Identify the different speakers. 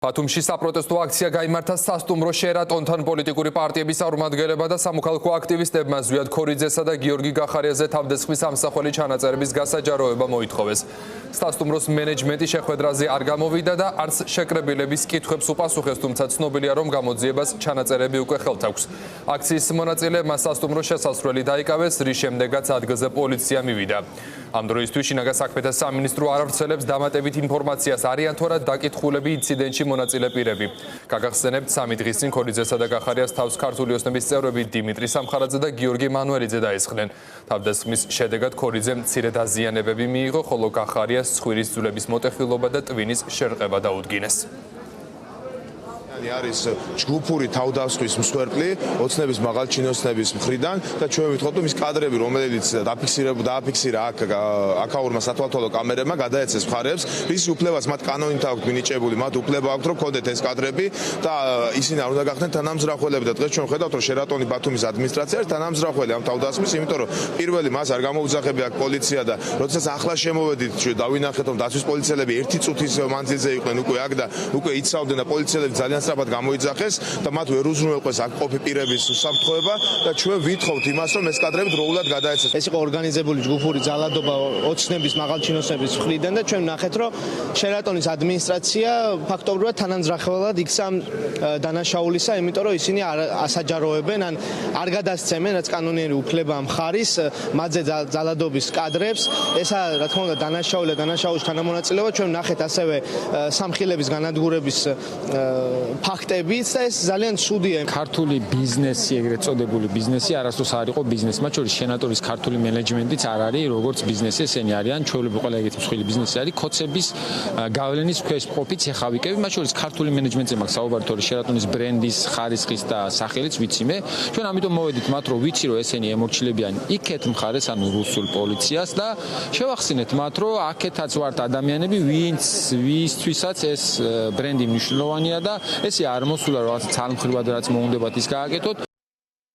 Speaker 1: ბათუმში საპროტესტო აქცია გაიმართა სასტუმრო შერატონთან პოლიტიკური პარტიების წარმომადგენლებმა და სამოქალაქო აქტივისტებმა ზვიად ქორიძესა და გიორგი გახარიაზე თავდასხმის ამსახველი ჩანაწერების გასაჯაროება მოითხოვეს. სასტუმროს მენეჯმენტი შეხვედრაზე არ გამოვიდა და არც შეკრებილების კითხვებს უპასუხეს, თუმცა ცნობილია, რომ გამოძიებას ჩანაწერები უკვე ხელთ აქვს. აქციის მონაწილეებმა სასტუმროს შესასვლელი დაიკავეს, რის შემდეგაც ადგილზე პოლიცია მივიდა. ამ დროისთვის შინაგან საქმეთა სამინისტრო არ ავრცელებს დამატებით ინფორმაციას, არიან თუ არა დაკითხულები ინციდენტში მონაწილე პირები. გაგახსენებთ, 3 დღის წინ ქორიძესა და გახარიას თავს ქართული ოსნების წევრები დიმიტრი სამხარაძე და გიორგი მანუელიძე დაესხნენ. თავდასხმის შედეგად ქორიძემ მცირე დაზიანებები მიიღო, ხოლო გახარიას ცხვირის ძვლების მოტეხილობა და ტვინის შერყება დაუდგინეს.
Speaker 2: არის ჯგუფური თავდასხმის მსხვერპლი ოცნების მაღალჩინოსნების მხრიდან და ჩვენ ვითხოვთ, რომ ის კადრები, რომელიც დააფიქსირა აქაურმა სათვალთვალო კამერებმა, გადაეცეს მხარეებს, რის უფლებას მათ კანონით აქვთ მინიჭებული, მათ უფლება აქვთ, რომ ქონდეთ ეს კადრები და ისინი არ უნდა გახდნენ თანამზრახველები და დღეს ჩვენ ხედავთ, რომ შერატონი ბათუმის ადმინისტრაცია არის თანამზრახველი ამ თავდასხმის, იმიტომ რომ პირველი მას არ გამოუძახებია პოლიცია და როდესაც ახლა შემოვედით, დავინახეთ, რომ დაცვის პოლიციელები 1 წუთის მანძილზე იყვნენ უკვე აქ და უკვე იცავდნენ და პოლიციელები ძალიან გამოიძახეს და მათ ვერ უზრუნველყვეს აქ ყოფი პირების უსაფრთხოება და ჩვენ ვითხოვთ იმას, რომ ეს კადრები დროულად გადაეცეს.
Speaker 3: ეს იყო ორგანიზებული ჯგუფური ძალადობა ოცნების მაღალჩინოსნების მხრიდან და ჩვენ ვნახეთ, რომ შერატონის ადმინისტრაცია ფაქტობრივად თანამზრახველად იქცა დანაშაულისა, იმიტომ რომ ისინი ასაჯაროებენ, ან არ გადასცემენ, რაც კანონიერი უფლება მხარის მათზე ძალადობის კადრებს. ესა, რა თქმა უნდა, დანაშაულის თანამონაწილეობა. ჩვენ ვნახეთ ასევე სამხილების განადგურების ფაქტებიც და ეს ძალიან ცუდია.
Speaker 4: ქართული ბიზნესი, ეგრეთ წოდებული ბიზნესი არასდროს არ იყო ბიზნესი. მათ შორის შენატორის ქართული მენეჯმენტიც არ არის როგორც ბიზნესი, ესენი არიან ჩვეულებრივი ყველა ეგეთი მსხვილი ბიზნესი არის ქოცების გავლენის ქვეშ მყოფი ცეხავიკები. მათ შორის ქართული მენეჯმენტზე მაქვს საუბარი, თორე შერატონის ბრენდის, ხარისხის და სახელიც ვიცი მე. ჩვენ ამიტომ მოვედით მათ, რომ ვიცი, რომ ესენი ემორჩილებიან იქეთ მხარეს, ანუ რუსულ პოლიციას და შევახსენეთ მათ, რომ აქეთაც ვართ ადამიანები, ვისთვისაც ეს ბრენდი მნიშვნელოვანია და ესე არ მოსულა, რომ რაღაც ძალმხრივად რაც მოუნდებათ ის გააკეთოთ.